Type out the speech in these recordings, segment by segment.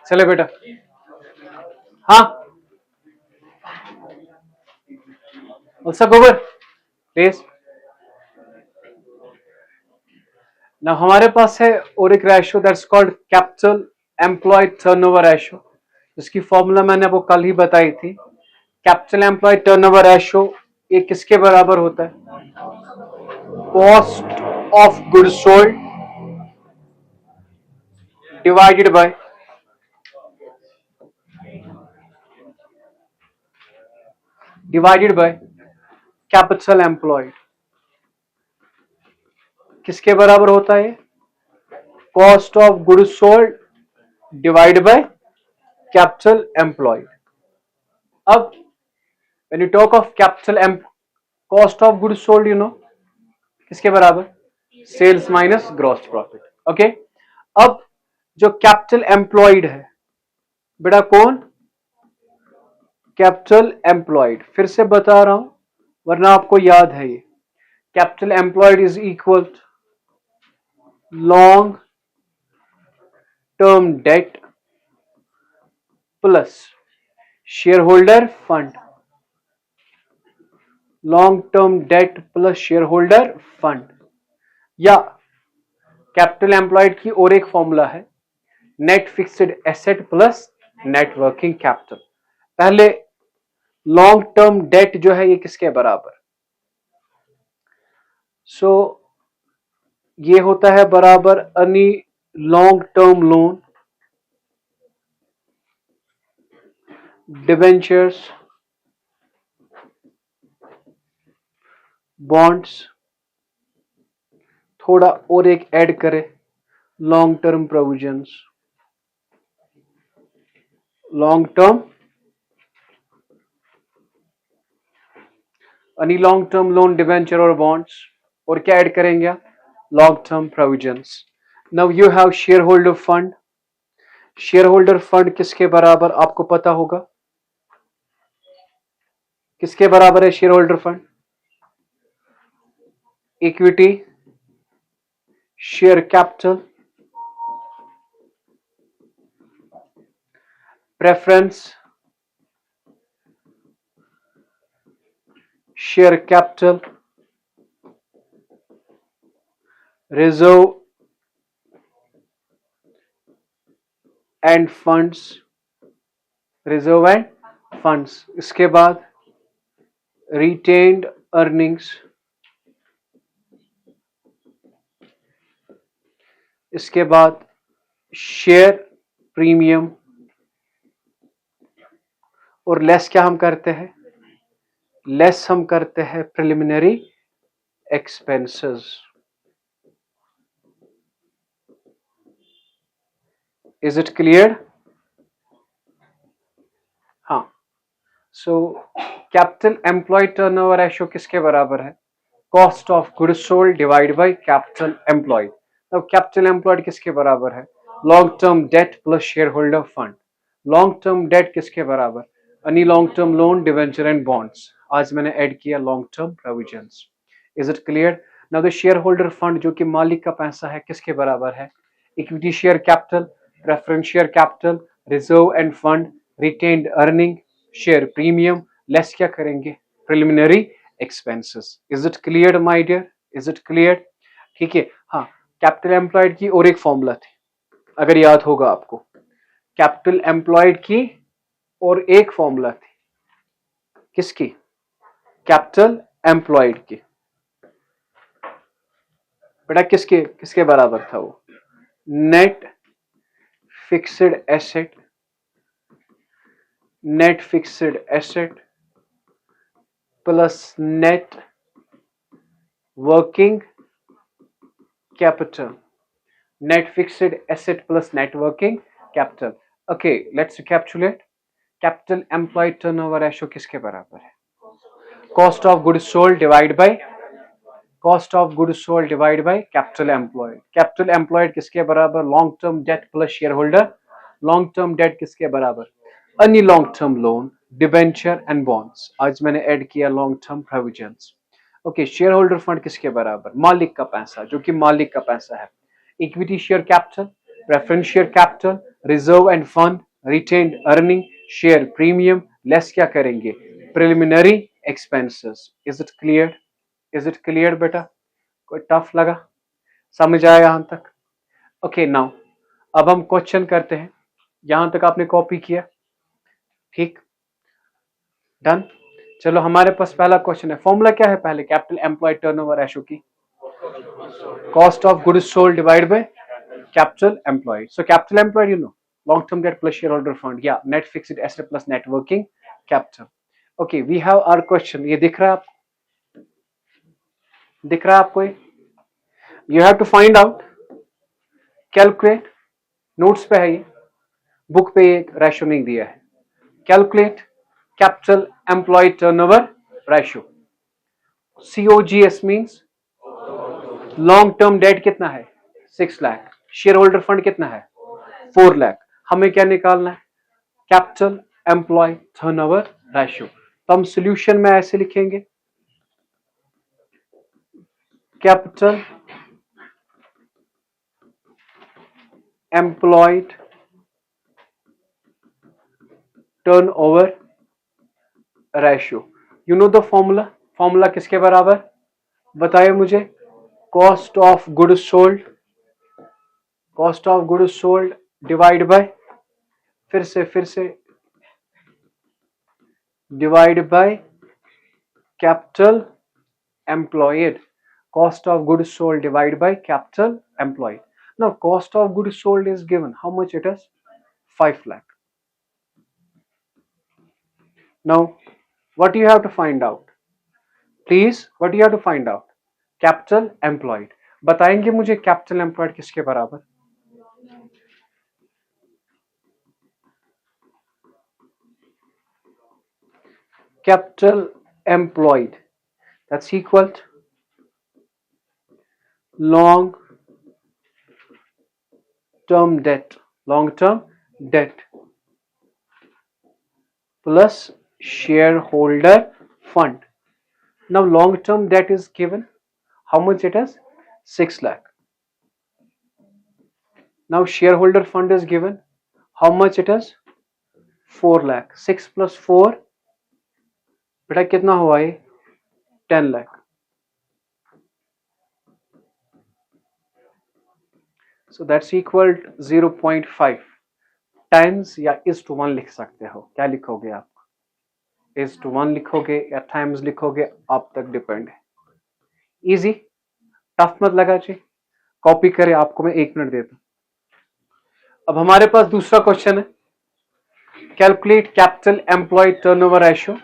चले बेटा, हाँ सब ओवर प्लीज। ना हमारे पास है और एक ratio that's called capital employed turnover ratio, जिसकी फॉर्मूला मैंने आपको कल ही बताई थी। कैपिटल एम्प्लॉयड टर्नओवर रेशियो ये किसके बराबर होता है? Cost of goods sold divided by capital employed. किसके बराबर होता है? Cost of goods sold divide by capital employed. अब when you talk of capital cost of goods sold, you know किसके बराबर? Sales minus gross profit. Okay, अब जो capital employed है बेटा, कौन? Capital employed. फिर से बता रहा हूं वरना आपको याद है ये। Capital employed is equal long term debt plus share holder fund. Long term debt plus share holder fund, या कैपिटल एम्प्लॉयड की और एक फॉर्मूला है net fixed asset plus net working capital. पहले लॉन्ग टर्म डेट जो है ये किसके बराबर? सो ये होता है बराबर any long term loan, debentures, bonds, थोड़ा और एक ऐड करें long term provisions, long term any long term loan, debenture और बॉन्ड्स, और क्या ऐड करेंगे? Long term provisions. Now you have share holder fund. Share holder fund किसके बराबर आपको पता होगा? किसके बराबर है share holder fund? Equity share capital preference share capital reserve end funds, reserve end funds. इसके बाद रिटेन्ड अर्निंग्स, इसके बाद शेयर प्रीमियम, और लेस क्या हम करते हैं? लेस हम करते हैं preliminary expenses. Is it clear? हाँ। So capital employed turnover ratio किसके बराबर है? Cost of goods sold divide by capital employed. अब कैपिटल एम्प्लॉयड किसके बराबर है? Long term debt plus share holder fund. Long term debt किसके बराबर? Any long term loan, debenture and bonds. आज मैंने ऐड किया long term provisions. Is it clear? Now the share holder fund जो कि मालिक का पैसा है किसके बराबर है? Equity share capital, preference share capital, reserve and fund, retained earning, share premium, less क्या करेंगे? Preliminary expenses. Is it clear my dear? Is it clear? ठीक है। हाँ, कैपिटल एम्प्लॉयड की और एक फॉर्मूला थी, अगर याद होगा आपको। कैपिटल एम्प्लॉयड की और एक फॉर्मूला थी, किसकी? कैपिटल एम्प्लॉयड की। बेटा किसके किसके बराबर था वो? Net fixed asset, net fixed asset plus net working capital. Net fixed asset plus net working capital. Okay, let's recapitulate. Capital employed turnover ratio किसके बराबर है? Cost of goods sold divide by cost of goods sold divide by capital employed. Capital employed किसके बराबर? Long term debt plus share holder. Long term debt किसके बराबर? Any long term loan, debenture and bonds. आज मैंने add किया long term provisions. Okay, share holder fund किसके बराबर? मालिक का पैसा, जो कि मालिक का पैसा है। Equity share capital, preference share capital, reserve and fund, retained earning, share premium, less क्या करेंगे, preliminary expenses. Is it clear? Is it clear बेटा? कोई टफ लगा? समझ आया यहां तक? ओके नाउ अब हम क्वेश्चन करते हैं। यहां तक आपने कॉपी किया? ठीक, डन। चलो हमारे पास पहला क्वेश्चन है। फॉर्मूला क्या है पहले कैपिटल एम्प्लॉयड टर्नओवर रेशियो की? Cost of goods sold divide by capital employed. So capital employed you know long term debt plus share holder fund या net fixed asset plus net working capital. Okay we have our question. ये दिख रहा है आपको? दिख रहा है आपको? You have to find out, calculate, notes पे है ये, बुक पे एक रेशियो नहीं दिया है। Calculate capital employed turnover ratio. COGS means long term date कितना है? 6 लाख। शेयर होल्डर फंड कितना है? 4 लाख। हमें क्या निकालना है? Capital employ turnover ratio. तो हम सॉल्यूशन में ऐसे लिखेंगे, capital employed turnover ratio. You know the formula? Formula किसके बराबर बताइए मुझे? Cost of goods sold, cost of goods sold divide by, फिर से divide by capital employed. Cost of goods sold divide by capital employed. Now cost of goods sold is given, how much it is? 5 lakh. Now what you have to find out? Please, what you have to find out? Capital employed. बताएंगे मुझे capital employed किसके बराबर? Capital employed that's equal to long term debt, long term debt plus shareholder fund. Now long term debt is given, how much it is? 6 lakh. Now shareholder fund is given, how much it is? 4 lakh. 6 plus 4 बेटा कितना हुआ ये? 10 lakh. So that's equal to 0.5 times या is to 1 लिख सकते हो। क्या लिखोगे आप? इज टू 1 लिखोगे या टाइम्स लिखोगे, आप तक डिपेंड है। इजी, टफ मत लगा जी, कॉपी करे, आपको मैं 1 मिनट देता हूं। अब हमारे पास दूसरा क्वेश्चन है, calculate capital employed turnover ratio.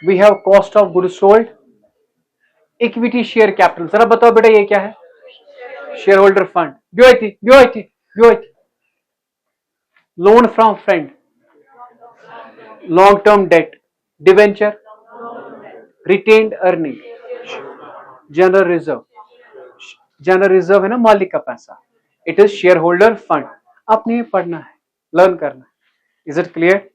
We have cost of goods sold, equity share capital. जरा बताओ बेटा ये क्या है? Share holder fund, BOIT, loan from friend, long term debt, debenture, retained earning, general reserve. General reserve है ना मालिक का पैसा, it is share holder fund. आपने ये पढ़ना है, लर्न करना है। Is it clear?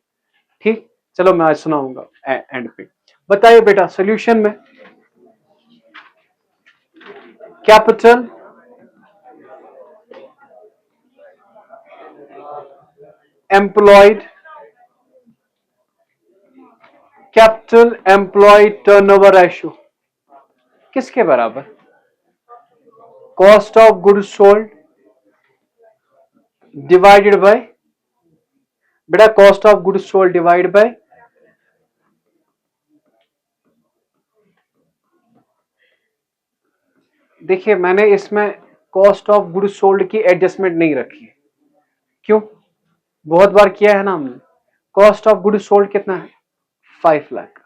ठीक, चलो मैं आज सुनाऊंगा एंड पे। बताइए बेटा सॉल्यूशन में capital employed, capital employed turnover ratio किसके बराबर? Cost of goods sold divided by, बेटा cost of goods sold divide by देखिए मैंने इसमें कॉस्ट ऑफ गुड्स सोल्ड की एडजस्टमेंट नहीं रखी है। क्यों? बहुत बार किया है ना हमने। कॉस्ट ऑफ गुड्स सोल्ड कितना है? 5 lakh.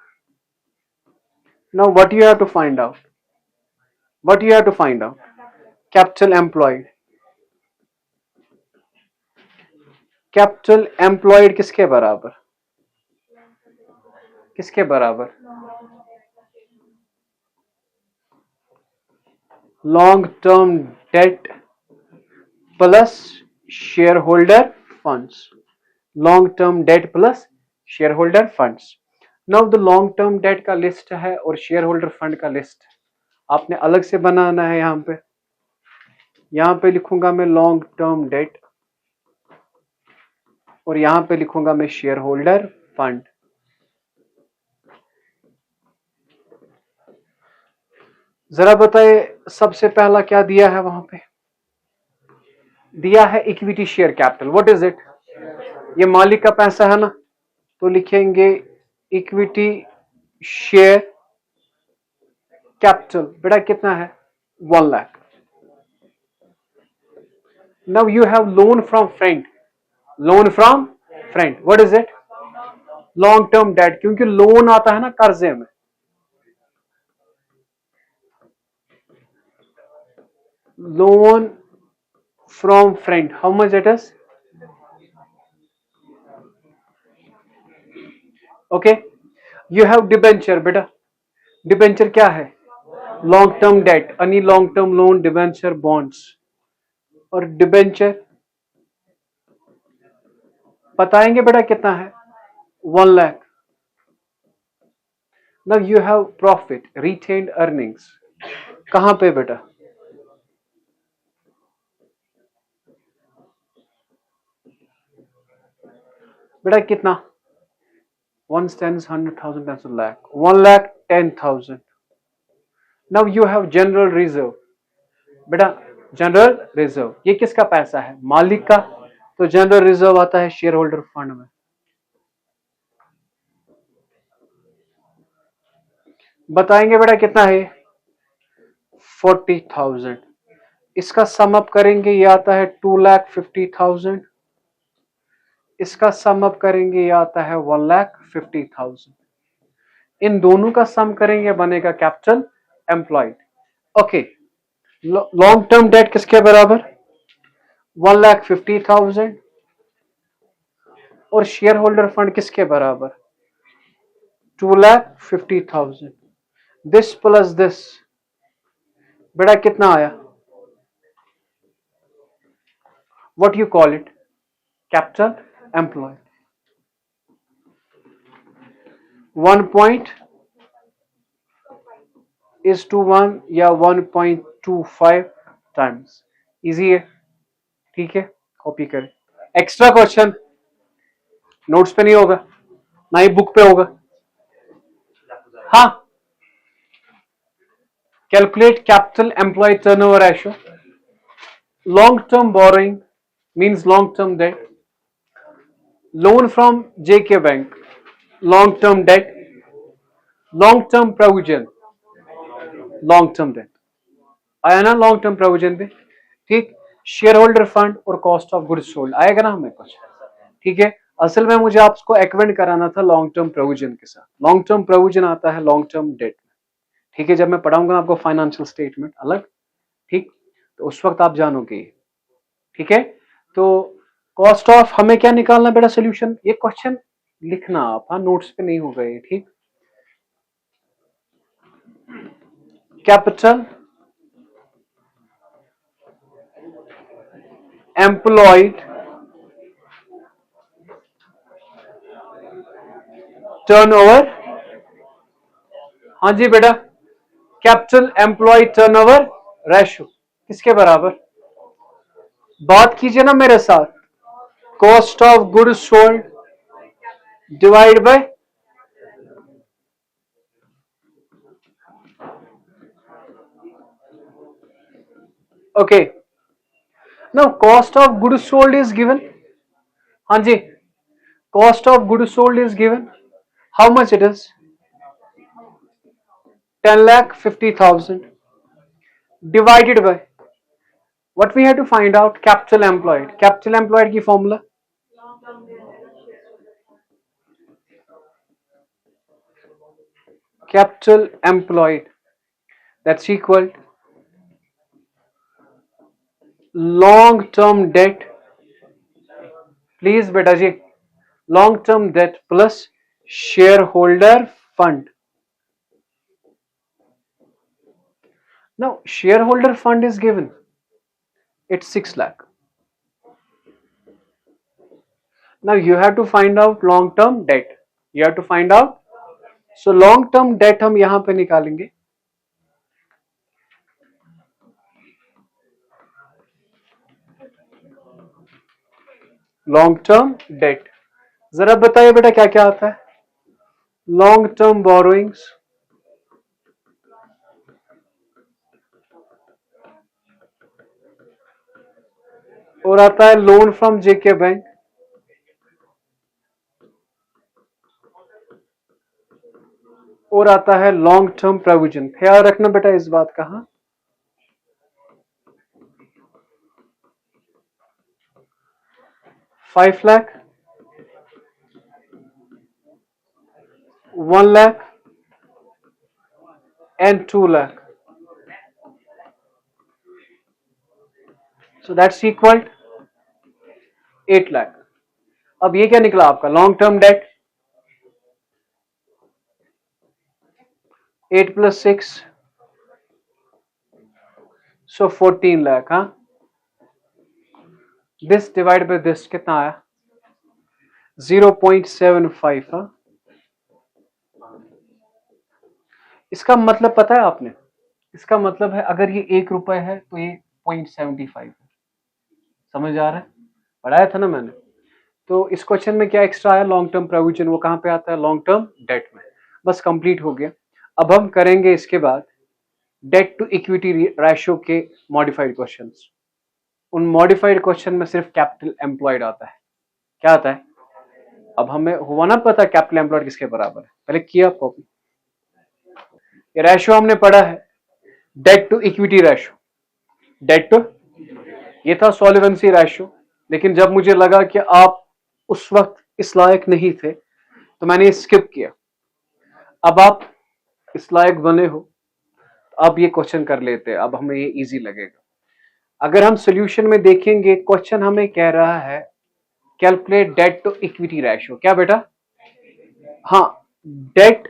Now what you have to find out? What you have to find out? Capital employed. Capital employed किसके बराबर? किसके बराबर? Long term debt plus share holder funds. Long term debt plus share holder funds. Now the long term debt का list है और share holder fund का लिस्ट आपने अलग से बनाना है। यहां पे यहां पे लिखूंगा मैं लॉन्ग टर्म डेट और यहां पे लिखूंगा मैं शेयर होल्डर फंड। जरा बताए सबसे पहला क्या दिया है वहां पे? दिया है equity share capital. What is it? ये मालिक का पैसा है ना, तो लिखेंगे इक्विटी शेयर कैपिटल। बेटा कितना है? 1 lakh. Now you have loan from friend. Loan from friend, what is it? Long term date, क्योंकि लोन आता है ना कर्जे में। Loan from friend, how much it is? Okay. You have debenture. बेटा डिबेंचर क्या है? Long term date, any long term loan, debenture, bonds. और डिबेंचर बताएंगे बेटा कितना है? 1 lakh. Now you have profit, retained earnings. कहां पे बेटा? बेटा कितना? 1 tens 100,000 times a lakh, 1,10,000। Now you have general reserve. बेटा जनरल रिजर्व ये किसका पैसा है? मालिक का। तो जनरल रिजर्व आता है शेयर होल्डर फंड में। बताएंगे बेटा कितना है? 40,000। इसका सम अप करेंगे ये आता है 2,50,000। इसका सम अप करेंगे ये आता है 1,50,000। इन दोनों का सम करेंगे बनेगा capital employed. Okay. Long term debt किसके बराबर? 1,50,000। और शेयर होल्डर फंड किसके बराबर? 2,50,000। दिस प्लस दिस बेटा कितना आया? What you call it? Capital employed. 1.1 या 1.25 टाइम्स। इजी है, ठीक है, कॉपी करें। एक्स्ट्रा क्वेश्चन नोट्स पे नहीं होगा, ना ही बुक पे होगा। हाँ, calculate capital employ turnover ratio. Long term borrowing means long term debt. Loan from JK bank, long term debt. Long term provision, long term debt. आया ना लॉन्ग टर्म प्रोविजन पे? ठीक। शेयर होल्डर फंड और cost of goods sold आएगा ना हमें कुछ, ठीक है। असल में मुझे आपको एक्वेंट कराना था लॉन्ग टर्म प्रोविजन के साथ। लॉन्ग टर्म प्रोविजन आता है लॉन्ग टर्म डेट, ठीक है। जब मैं पढ़ाऊंगा आपको फाइनेंशियल स्टेटमेंट अलग, ठीक, तो उस वक्त आप जानोगे, ठीक है। तो कॉस्ट ऑफ हमें क्या निकालना बेटा? सोल्यूशन। ये क्वेश्चन लिखना आप, हाँ, नोट्स पे नहीं हो गए, ठीक। कैपिटल एम्प्लॉयड टर्नओवर, हाँ जी बेटा, कैपिटल एम्प्लॉय टर्नओवर रेशियो किसके बराबर? बात कीजिए ना मेरे साथ। Cost of goods sold divide by okay. Now cost of goods sold is given. हाँ जी, cost of goods sold is given. How much it is? 10,50,000 divided by what we have to find out? Capital employed। Capital employed की formula capital employed that's equal long term debt, please बेटा जी, long term debt plus share holder fund. Now share holder fund is given, it's 6 lakh. Now you have to find out long term debt. You have to find out. So long term debt हम यहां पे निकालेंगे। Long term date. जरा बताइए बेटा क्या क्या आता है? लॉन्ग टर्म बोरोइंग्स, और आता है लोन फ्रॉम जेके बैंक, और आता है लॉन्ग टर्म प्रोविजन। ख्याल रखना बेटा इस बात का। हाँ, 5 lakh, 1 lakh and 2 lakh, so that's equal 8 lakh. अब ये क्या निकला आपका? लॉन्ग टर्म डेट 8 + 6, सो 14 लाख। हाँ, दिस डिवाइड बाय दिस कितना आया? 0.75। हाँ, इसका मतलब पता है आपने? इसका मतलब है अगर ये 1 रुपए है तो ये 0.75 है। समझ आ रहा है? पढ़ाया था ना मैंने। तो इस क्वेश्चन में क्या एक्स्ट्रा आया? Long term provision. वो कहां पे आता है? लॉन्ग टर्म डेट में। बस कंप्लीट हो गया। अब हम करेंगे इसके बाद डेट टू इक्विटी रेशियो के मॉडिफाइड क्वेश्चंस। उन मॉडिफाइड क्वेश्चन में सिर्फ कैपिटल एम्प्लॉयड आता है। क्या आता है? अब हमें हुआ ना पता कैपिटल एम्प्लॉयड किसके बराबर है? पहले किया कॉपी। ये रेशियो हमने पढ़ा है, debt to equity ratio. Debt to, ये था सॉल्वेंसी रेशियो। लेकिन जब मुझे लगा कि आप उस वक्त इस लायक नहीं थे तो मैंने स्किप किया। अब आप इस लायक बने हो, अब ये क्वेश्चन कर लेते हैं। अब हमें ये इजी लगेगा। अगर हम सॉल्यूशन में देखेंगे, क्वेश्चन हमें कह रहा है calculate debt to equity ratio. क्या बेटा? हाँ, डेट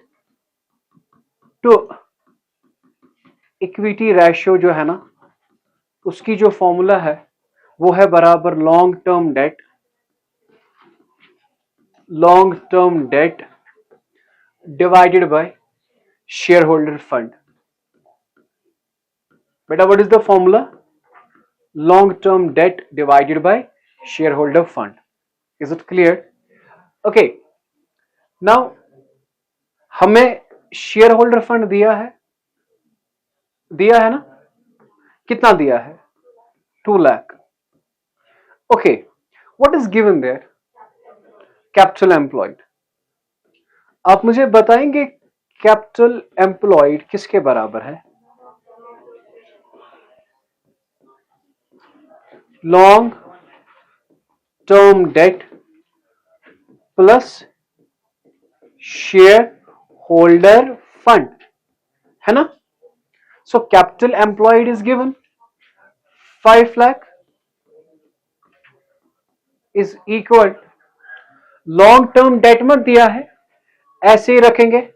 टू इक्विटी रेशियो जो है ना, उसकी जो फॉर्मूला है वो है बराबर long term debt divided by share holder fund. बेटा what is the formula? Long term debt divided by share holder fund. Is it clear? Okay, now हमें शेयर होल्डर फंड दिया है ना? कितना दिया है? 2 lakh. Okay, what is given there? Capital employed. आप मुझे बताएंगे कैपिटल एम्प्लॉयड किसके बराबर है? Long term debt plus share holder fund, है ना? So capital employed is given 5 lakh is equal, long term date मत दिया है, ऐसे ही रखेंगे।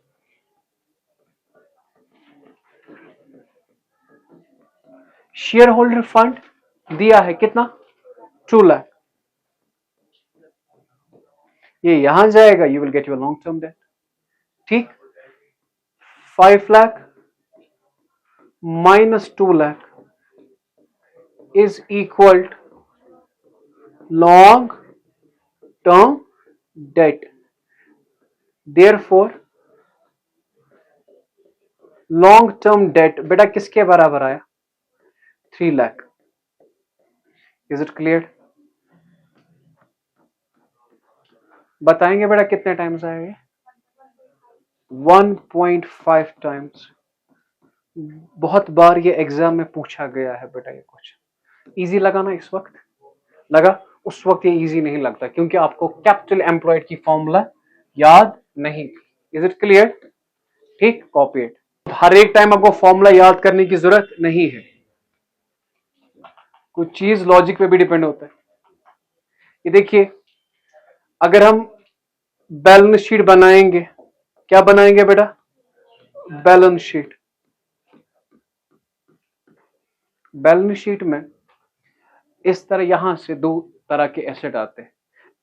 शेयर होल्डर फंड दिया है कितना? 2 लाख। ये यहां जाएगा, you will get your long term date. ठीक, 5 lakh minus 2 lakh is equal long term date. Therefore long term debt बेटा किसके बराबर आया? 3 लाख। Is it clear? बताएंगे बेटा कितने टाइम्स आएगा? 1.5 टाइम्स। बहुत बार ये एग्जाम में पूछा गया है बेटा ये क्वेश्चन। इजी लगा ना इस वक्त? लगा? उस वक्त ये इजी नहीं लगता क्योंकि आपको कैपिटल एम्प्लॉयड की फॉर्मूला याद नहीं। Is it clear? ठीक, कॉपी इट। हर एक टाइम आपको फॉर्मूला याद करने की जरूरत नहीं है, कुछ चीज लॉजिक पे भी डिपेंड होता है। ये देखिए, अगर हम बैलेंस शीट बनाएंगे, क्या बनाएंगे बेटा? Balance sheet. बैलेंस शीट में इस तरह यहां से दो तरह के एसेट आते हैं।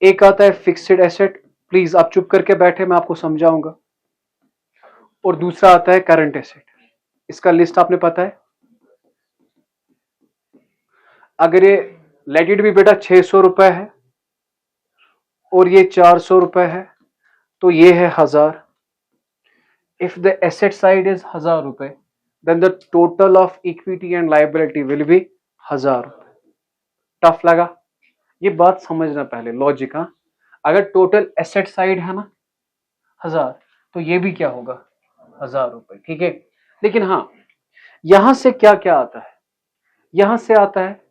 एक आता है फिक्स्ड एसेट, प्लीज आप चुप करके बैठे, मैं आपको समझाऊंगा। और दूसरा आता है करंट एसेट। इसका लिस्ट आपने पता है। अगर ये लेट इट भी बेटा 600 रुपए है, और ये 400 रुपए है, तो ये है 1000। If the asset side is 1000 रुपए, then the total of equity and liability will be 1000 रुपए। टफ लगा? ये बात समझना पहले, लॉजिक। हाँ, अगर टोटल एसेट साइड है ना 1000, तो ये भी क्या होगा 1000 रुपए, ठीक है। लेकिन हाँ, यहां से क्या क्या आता है? यहां से आता है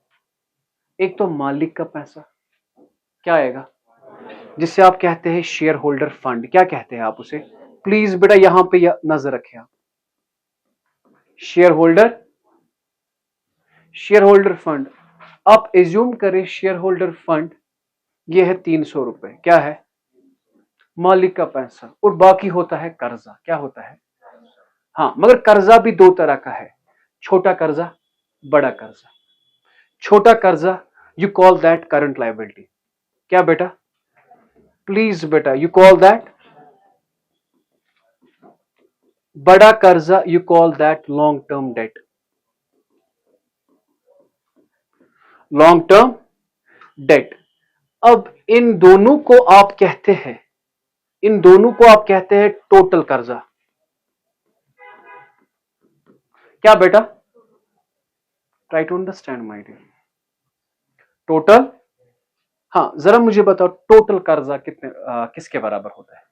एक तो मालिक का पैसा, क्या आएगा, जिसे आप कहते हैं शेयर होल्डर फंड। क्या कहते हैं आप उसे? प्लीज बेटा यहां पे नजर रखें आप। Share holder fund. आप एज्यूम करें शेयर होल्डर फंड ये है 300 रुपए, क्या है, मालिक का पैसा, और बाकी होता है कर्जा। क्या होता है? हाँ, मगर कर्जा भी दो तरह का है, छोटा कर्जा, बड़ा कर्जा। छोटा कर्जा you call that current liability. क्या बेटा? प्लीज बेटा, यू कॉल दैट बड़ा कर्जा, you call that long term debt. Long term date. अब इन दोनों को आप कहते हैं, इन दोनों को आप कहते हैं टोटल कर्जा। क्या बेटा? Try to understand my dear. Total, हाँ जरा मुझे बताओ टोटल कर्जा कितने किसके बराबर होता है?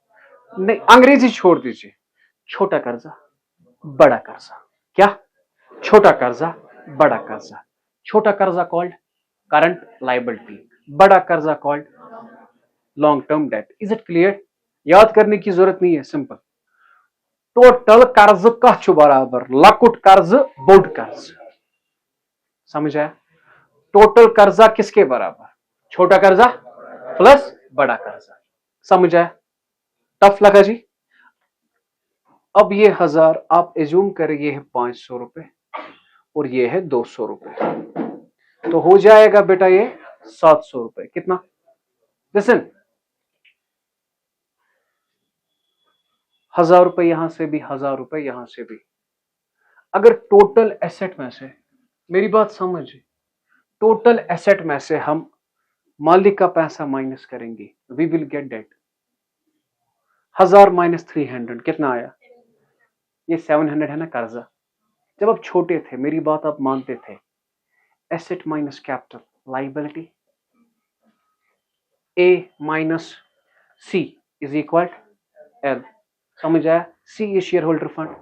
नहीं, अंग्रेजी छोड़ दीजिए। छोटा कर्जा, बड़ा कर्जा। क्या? छोटा कर्जा, बड़ा कर्जा। छोटा कर्जा कॉल्ड करंट लायबिलिटी, बड़ा कर्जा called long term debt. Is it clear? याद करने की जरूरत नहीं है, सिंपल। टोटल कर्ज कछु बराबर लकुट कर्ज बोड कर्ज। समझ आया? टोटल कर्जा किसके बराबर? छोटा कर्जा प्लस बड़ा कर्जा। समझ आया? टफ लगा जी? अब ये 1000 आप एज्यूम करें, ये है 500 रुपए और ये है 200 रुपए, तो हो जाएगा बेटा ये 700 रुपए। कितना? लिसन, 1000 रुपए यहां से भी, 1000 रुपए यहां से भी। अगर टोटल एसेट में से, मेरी बात समझिए, टोटल एसेट में से हम मालिक का पैसा माइनस करेंगे, we will get debt. 1000 minus 300 कितना आया? ये 700 है ना कर्जा। जब आप छोटे थे, मेरी बात आप मानते थे, asset minus capital liability, A minus C is equal L. समझ आया? C is share holder fund,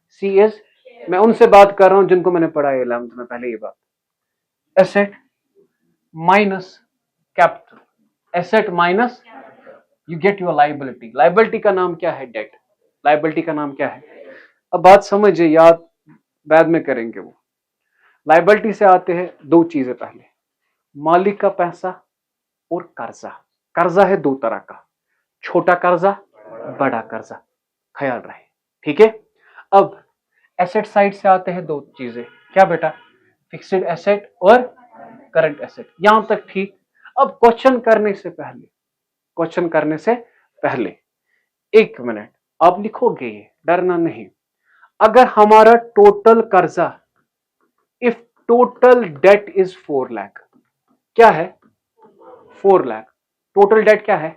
C is, मैं उनसे बात कर रहा हूं जिनको मैंने पढ़ाया 11th में पहले ये बात। Asset minus capital, asset minus you get your liability. Liability का नाम क्या है? डेट। लाइबिलिटी का नाम क्या है? अब बात समझिए, याद बाद में करेंगे वो। लाइबिलिटी से आते हैं दो चीजें, पहले मालिक का पैसा और कर्जा। कर्जा है दो तरह का, छोटा कर्जा, बड़ा कर्जा, ख्याल रहे, ठीक है। अब एसेट साइड से आते हैं दो चीजें, क्या बेटा? फिक्स्ड एसेट और करंट एसेट। यहां तक ठीक। अब क्वेश्चन करने से पहले एक मिनट आप लिखोगे, ये डरना नहीं। अगर हमारा टोटल कर्जा, if total date is 4 lakh, क्या है? 4 लाख टोटल डेट क्या है?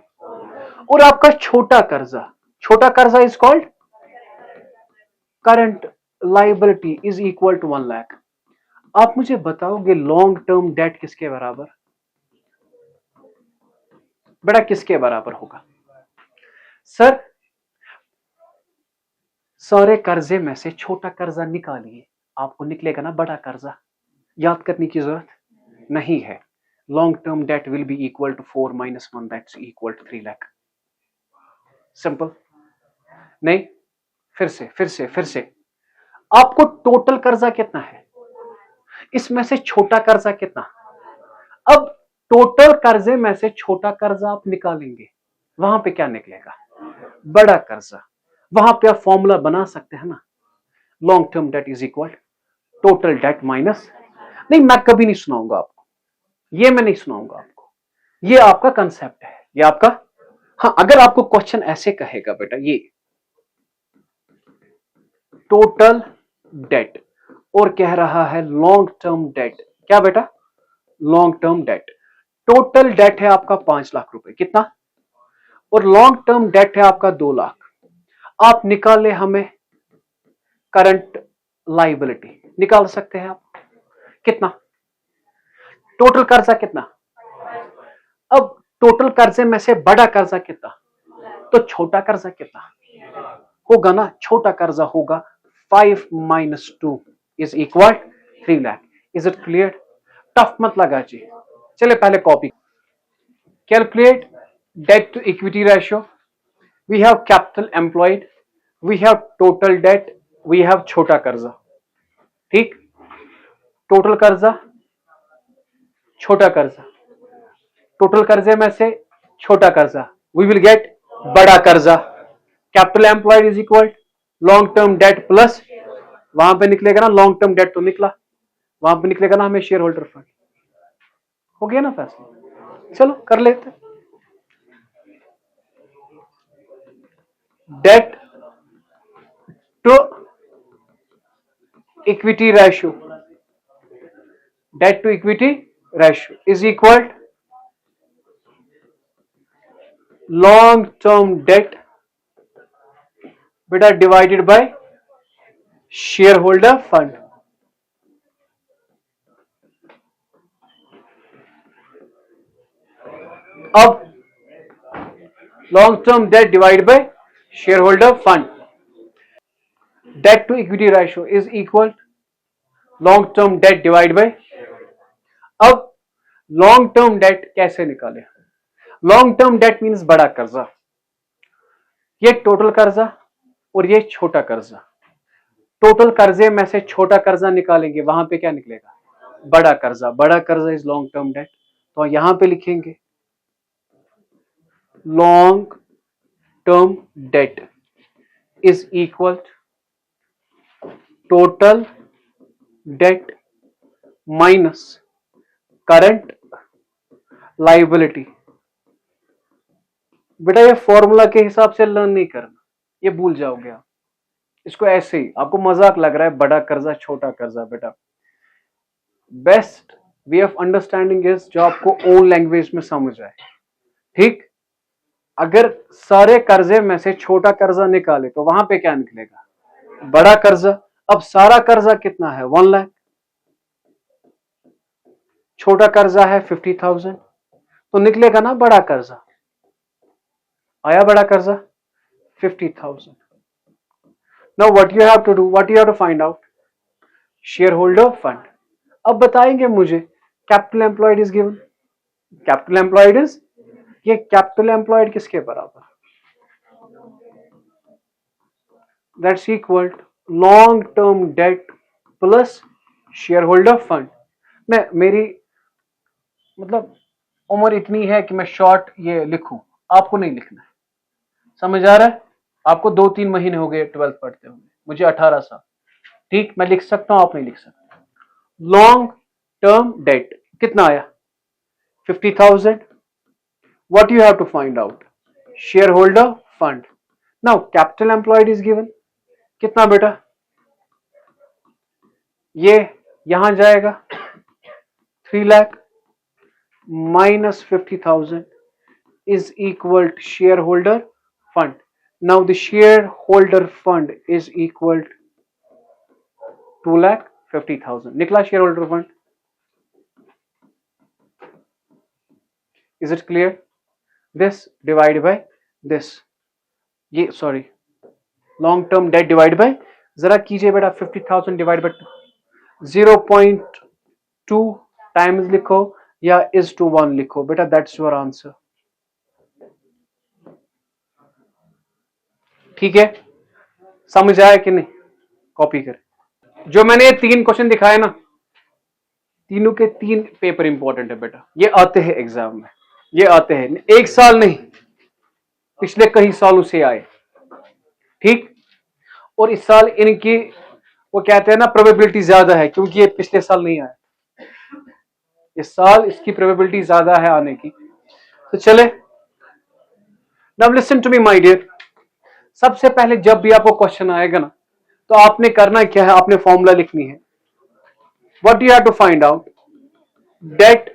और आपका छोटा कर्जा is called current liability is equal to 1 lakh. आप मुझे बताओगे लॉन्ग टर्म डेट किसके बराबर? बेटा किसके बराबर होगा? सर सारे कर्जे में से छोटा कर्जा निकालिए, आपको निकलेगा ना बड़ा कर्जा। याद करने की जरूरत नहीं है। Long term debt will be equal to 4 minus 1 that's equal to 3 lakh. Simple. नहीं, फिर से आपको टोटल कर्जा कितना है, इसमें से छोटा कर्जा कितना? अब टोटल कर्जे में से छोटा कर्जा आप निकालेंगे, वहां पे क्या निकलेगा? बड़ा कर्जा। वहां पे आप फॉर्मूला बना सकते हैं ना, long term debt is equal total debt minus, नहीं मैं कभी नहीं सुनाऊंगा आपको, ये मैं नहीं सुनाऊंगा आपको, ये आपका कंसेप्ट है, ये आपका। हाँ, अगर आपको क्वेश्चन ऐसे कहेगा बेटा, ये टोटल डेट और कह रहा है लॉन्ग टर्म डेट, क्या बेटा? Long term date. Total date है आपका 5 लाख रुपए। कितना? और लॉन्ग टर्म डेट है आपका 2 लाख। आप निकाले हमें करंट लाइबिलिटी, निकाल सकते हैं आप? कितना टोटल कर्जा कितना? अब टोटल कर्जे में से बड़ा कर्जा कितना, तो छोटा कर्जा कितना होगा ना? छोटा कर्जा होगा 5 minus 2 is equal 3 lakh. Is it clear? Tough मत लगा जी। चले पहले copy. Calculate debt to equity ratio. We have capital employed, we have total debt, we have छोटा कर्जा। ठीक, टोटल कर्जा, छोटा कर्जा, टोटल कर्जे में से छोटा कर्जा, वी विल गेट बड़ा कर्जा। Capital employed is equal long term debt plus, वहां पे निकलेगा ना लॉन्ग टर्म डेट तो निकला, वहां पे निकलेगा ना हमें शेयर होल्डर फंड। हो गया ना फैसला? चलो कर लेते। Debt to equity ratio, debt to equity ratio is equal long term debt बेटा divided by share holder fund. अब long term debt divide by share holder fund, debt to equity ratio is equal long term debt divide by. अब long term debt कैसे निकाले? Long term date means बड़ा कर्जा, ये total कर्जा और ये छोटा कर्जा। टोटल कर्जे में से छोटा कर्जा निकालेंगे, वहां पे क्या निकलेगा? बड़ा कर्जा। बड़ा कर्जा इज लॉन्ग टर्म डेट, तो यहां पे लिखेंगे long term debt is equal total debt minus current liability. बेटा ये फॉर्मूला के हिसाब से लर्न नहीं करना, ये भूल जाओगे आप। इसको ऐसे ही, आपको मजाक लग रहा है बड़ा कर्जा छोटा कर्जा, बेटा best way of understanding is जो आपको ओन लैंग्वेज में समझ आए। ठीक, अगर सारे कर्जे में से छोटा कर्जा निकाले तो वहां पे क्या निकलेगा? बड़ा कर्जा। अब सारा कर्जा कितना है? 1 लाख। छोटा कर्जा है 50,000, तो निकलेगा ना बड़ा कर्जा। आया बड़ा कर्जा 50,000। Now what you have to do, what you have to find out? Share holder fund. अब बताएंगे मुझे capital employed is given, capital employed is, ये कैपिटल एम्प्लॉयड किसके बराबर? That's equal long term debt plus share holder fund. मैं मेरी मतलब उम्र इतनी है कि मैं शॉर्ट ये लिखूं, आपको नहीं लिखना है, समझ आ रहा है? आपको 2-3 महीने हो गए 12th पढ़ते हुए, मुझे 18 साल। ठीक, मैं लिख सकता हूं, आप नहीं लिख सकते। लॉन्ग टर्म डेट कितना आया? 50,000। What you have to find out? Share holder fund. Now capital employed is given, कितना बेटा? ये यहां जाएगा 3 lakh minus 50,000 is equal to shareholder fund. Now the shareholder fund is equal to 2,50,000. निकला shareholder fund. Is it clear? This divided by this. ये sorry, long term debt divided by, जरा कीजिए बेटा 50,000 divided by 0.2 times लिखो या is to 1 लिखो बेटा, that's your answer. ठीक है, समझ आया कि नहीं? कॉपी करें। जो मैंने 3 क्वेश्चन दिखाए ना, तीनों के 3 पेपर इंपॉर्टेंट है बेटा, ये आते हैं एग्जाम में, ये आते हैं, एक साल नहीं, पिछले कई सालों से आए। ठीक, और इस साल इनकी वो कहते हैं ना प्रोबेबिलिटी ज्यादा है, क्योंकि ये पिछले साल नहीं आया, इस साल इसकी प्रोबेबिलिटी ज्यादा है आने की। तो चले, now listen to me my dear. सबसे पहले जब भी आपको क्वेश्चन आएगा ना, तो आपने करना क्या है? आपने फॉर्मूला लिखनी है। What you have to find out? Debt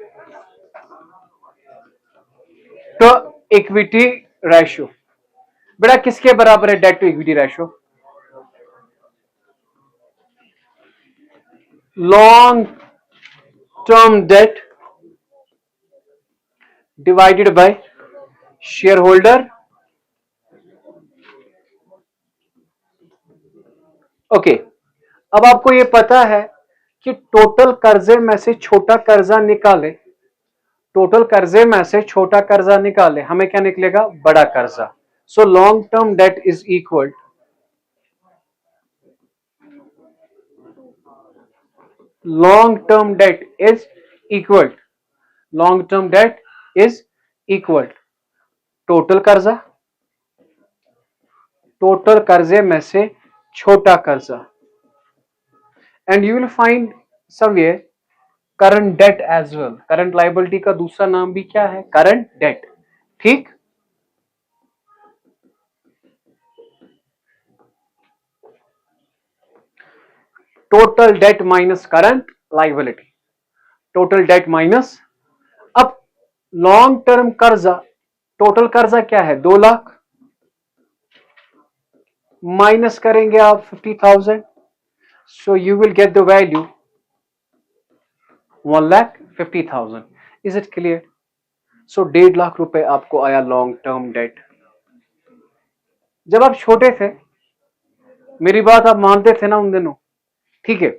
to equity ratio. बेटा किसके बराबर है debt to equity ratio? Long term debt divided by share holder. Okay, अब आपको ये पता है कि टोटल कर्जे में से छोटा कर्जा निकाले, टोटल कर्जे में से छोटा कर्जा निकाले, हमें क्या निकलेगा? बड़ा कर्जा। So long term debt is equal, long term debt is equal, long term debt is equal total कर्जा, टोटल कर्जे में से छोटा कर्जा, and you will find somewhere current debt as well. Current liability का दूसरा नाम भी क्या है? Current debt. ठीक, total debt minus current liability, total debt minus, अब लॉन्ग टर्म कर्जा, टोटल कर्जा क्या है? 2 लाख, माइनस करेंगे आप 50,000, सो you will get the value 1,50,000। Is it clear? So 1.5 lakh रुपए आपको आया लॉन्ग टर्म डेट। जब आप छोटे थे, मेरी बात आप मानते थे ना उन दिनों, ठीक है?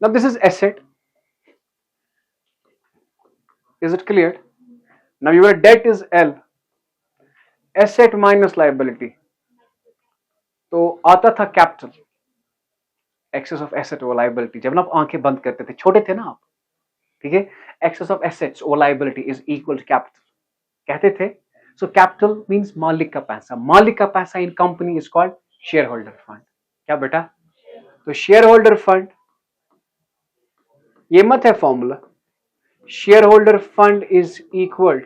Now this is asset, is it clear? Now your debt is L, asset minus liability, तो आता था कैपिटल, एक्सेस ऑफ एसेट और लायबिलिटी। जब ना आप आंखें बंद करते थे, छोटे थे ना आप, ठीक है? एक्सेस ऑफ एसेट्स और liability is equal to capital कहते थे। सो कैपिटल मींस मालिक का पैसा, मालिक का पैसा in company is called share holder fund. क्या बेटा? तो शेयर होल्डर फंड, ये मत है formula, share holder fund is equal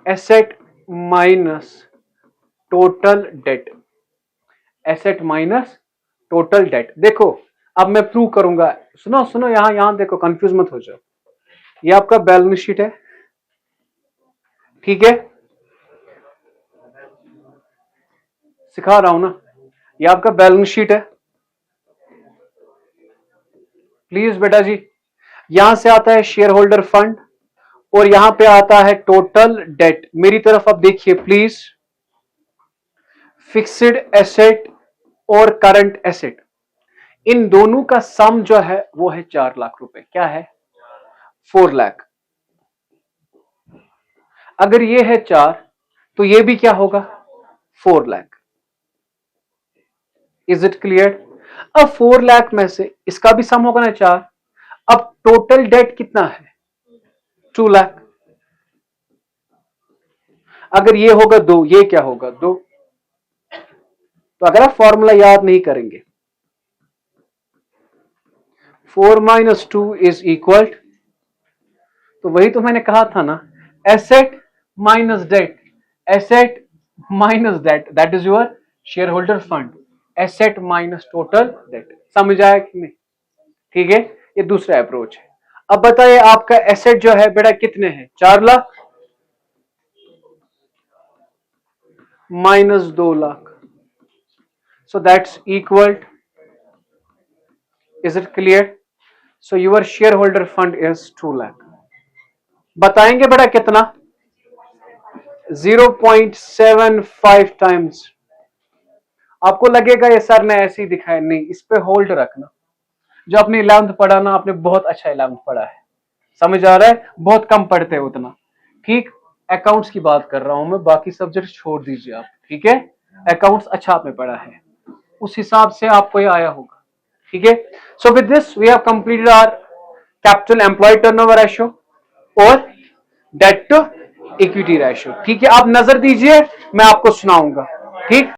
asset minus total debt, asset minus total debt. देखो अब मैं प्रूव करूंगा, सुनो सुनो, यहां देखो, कंफ्यूज मत हो जाओ। ये आपका बैलेंस शीट है, ठीक है? सिखा रहा हूं ना, ये आपका बैलेंस शीट है। प्लीज बेटा जी, यहां से आता है शेयर होल्डर फंड और यहां पे आता है टोटल डेट। मेरी तरफ अब देखिए प्लीज, फिक्स्ड एसेट और करंट एसेट, इन दोनों का सम जो है वो है 4 लाख रुपए। क्या है? 4 लाख। अगर ये है 4 तो ये भी क्या होगा? 4 लाख। Is it clear? अब 4 लाख में से इसका भी सम होगा ना 4। अब टोटल डेट कितना है? 2 लाख। अगर ये होगा 2, ये क्या होगा? 2। तो अगर आप फॉर्मूला याद नहीं करेंगे, 4 माइनस 2 इज इक्वल, तो वही तो मैंने कहा था ना, asset minus debt, asset minus debt, that is your share holder fund, asset minus total debt. समझ आया कि नहीं? ठीक है, ये दूसरा अप्रोच है। अब बताइए आपका एसेट जो है बेटा कितने हैं? 4 lakh minus 2 lakh, so that's equal, is it clear? So your shareholder fund is 2 lakh। बताएंगे बेटा कितना? 0.75 टाइम्स। आपको लगेगा ये सर ने ऐसे ही दिखाया, नहीं, इस पे होल्ड रखना। जो आपने 11th पढ़ा ना, आपने बहुत अच्छा 11th पढ़ा है, समझ आ रहा है? बहुत कम पढ़ते हैं उतना, ठीक? अकाउंट्स की बात कर रहा हूं मैं, बाकी सब्जेक्ट छोड़ दीजिए आप, ठीक है? अकाउंट्स अच्छा आपने पढ़ा है, उस हिसाब से आपको ये आया होगा, ठीक है? So with this we have completed our capital employ turnover ratio और डेट टू इक्विटी रेशियो। ठीक है, आप नजर दीजिए, मैं आपको सुनाऊंगा, ठीक?